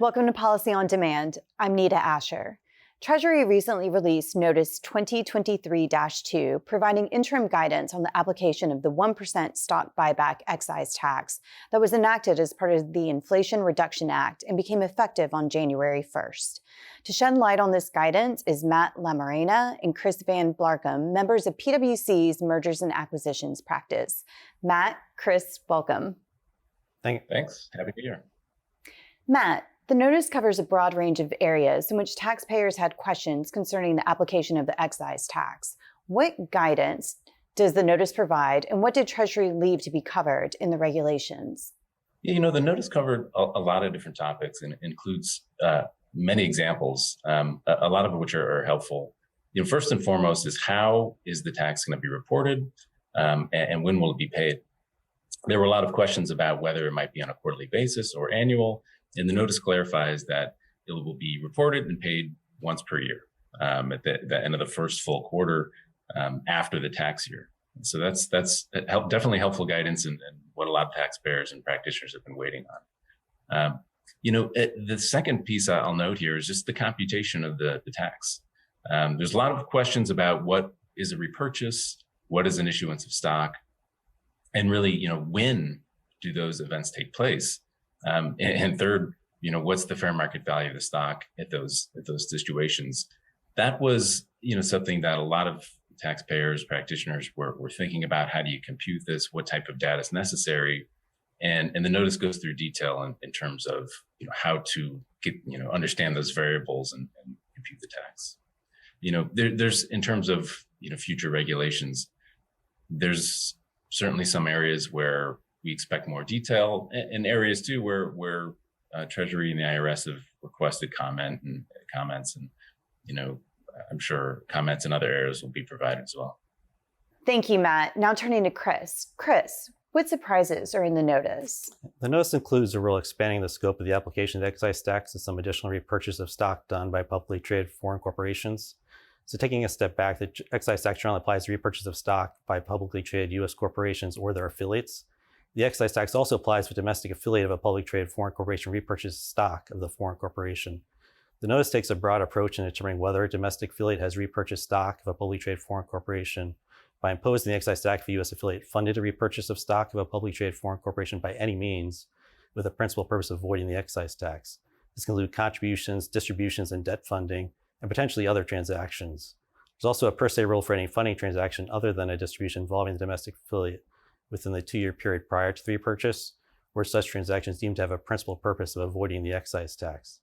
Welcome to Policy on Demand. I'm Nita Asher. Treasury recently released Notice 2023-2, providing interim guidance on the application of the 1% stock buyback excise tax that was enacted as part of the Inflation Reduction Act and became effective on January 1st. To shed light on this guidance is Matt Lamorena and Chris Van Blarcum, members of PwC's Mergers and Acquisitions practice. Matt, Chris, welcome. Thanks. Happy New Year. Matt, the notice covers a broad range of areas in which taxpayers had questions concerning the application of the excise tax. What guidance does the notice provide, and what did Treasury leave to be covered in the regulations? The notice covered a lot of different topics and includes many examples, a lot of which are helpful. First and foremost is how is the tax going to be reported, and when will it be paid? There were a lot of questions about whether it might be on a quarterly basis or annual. And the notice clarifies that it will be reported and paid once per year at the end of the first full quarter after the tax year. And so that's definitely helpful guidance and what a lot of taxpayers and practitioners have been waiting on. The second piece I'll note here is just the computation of the tax. There's a lot of questions about what is a repurchase, what is an issuance of stock, and really, when do those events take place? And third, what's the fair market value of the stock at those situations? That was, something that a lot of taxpayers, practitioners were thinking about. How do you compute this? What type of data is necessary? And the notice goes through detail in terms of, how to get, understand those variables and compute the tax. There's in terms of, future regulations, there's certainly some areas where we expect more detail, and areas too where Treasury and the IRS have requested comments, and I'm sure comments in other areas will be provided as well. Thank you, Matt. Now turning to Chris. Chris, what surprises are in the notice? The notice includes a rule expanding the scope of the application of the excise tax and some additional repurchase of stock done by publicly traded foreign corporations. So taking a step back, the excise tax generally applies to repurchase of stock by publicly traded U.S. corporations or their affiliates. The excise tax also applies to a domestic affiliate of a publicly traded foreign corporation repurchase stock of the foreign corporation. The notice takes a broad approach in determining whether a domestic affiliate has repurchased stock of a publicly traded foreign corporation by imposing the excise tax if a U.S. affiliate funded a repurchase of stock of a publicly traded foreign corporation by any means with the principal purpose of avoiding the excise tax. This can include contributions, distributions, and debt funding, and potentially other transactions. There's also a per se rule for any funding transaction other than a distribution involving the domestic affiliate within the 2-year period prior to the repurchase, where such transactions deemed to have a principal purpose of avoiding the excise tax.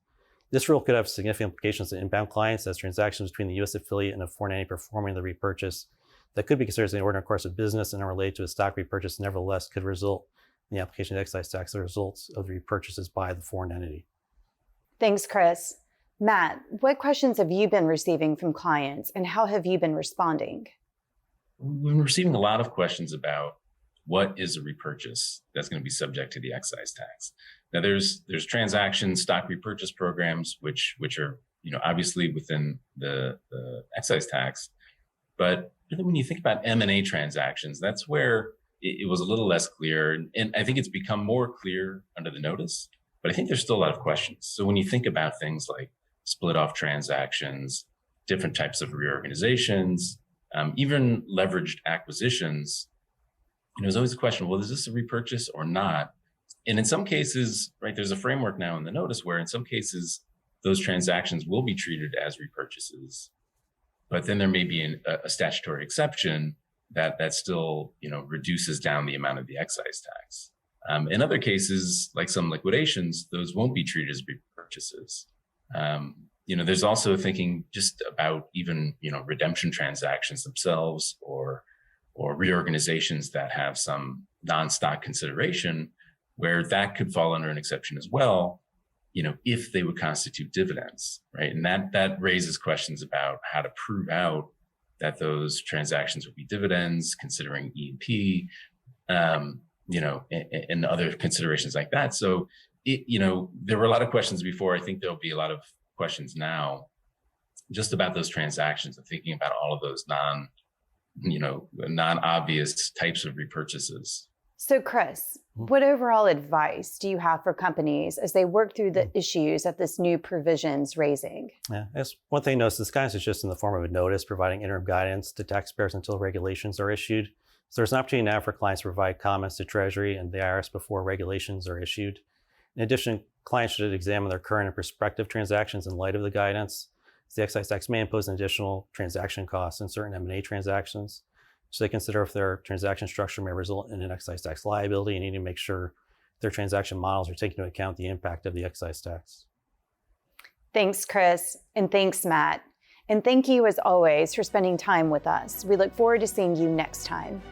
This rule could have significant implications to inbound clients, as transactions between the U.S. affiliate and a foreign entity performing the repurchase that could be considered as an ordinary course of business and are related to a stock repurchase nevertheless could result in the application of excise tax as a result of the repurchases by the foreign entity. Thanks, Chris. Matt, what questions have you been receiving from clients, and how have you been responding? We've been receiving a lot of questions about what is a repurchase that's going to be subject to the excise tax. Now, there's transaction stock repurchase programs, which are obviously within the excise tax, but really when you think about M&A transactions, that's where it was a little less clear, and I think it's become more clear under the notice. But I think there's still a lot of questions. So when you think about things like split off transactions, different types of reorganizations, even leveraged acquisitions, there's always a question, well, is this a repurchase or not? And in some cases, right, there's a framework now in the notice where in some cases, those transactions will be treated as repurchases. But then there may be a statutory exception that still, reduces down the amount of the excise tax. In other cases, like some liquidations, those won't be treated as repurchases. There's also thinking just about even, redemption transactions themselves or reorganizations that have some non-stock consideration where that could fall under an exception as well, if they would constitute dividends, right? And that raises questions about how to prove out that those transactions would be dividends, considering E&P, and other considerations like that. So, there were a lot of questions before. I think there'll be a lot of questions now just about those transactions and thinking about all of those non-obvious types of repurchases. So, Chris, what overall advice do you have for companies as they work through the issues that this new provision's raising? Yeah, I guess one thing to notice, this guidance is just in the form of a notice providing interim guidance to taxpayers until regulations are issued. So there's an opportunity now for clients to provide comments to Treasury and the IRS before regulations are issued. In addition, clients should examine their current and prospective transactions in light of the guidance. The excise tax may impose an additional transaction costs in certain M&A transactions. So they consider if their transaction structure may result in an excise tax liability and need to make sure their transaction models are taking into account the impact of the excise tax. Thanks, Chris, and thanks, Matt. And thank you, as always, for spending time with us. We look forward to seeing you next time.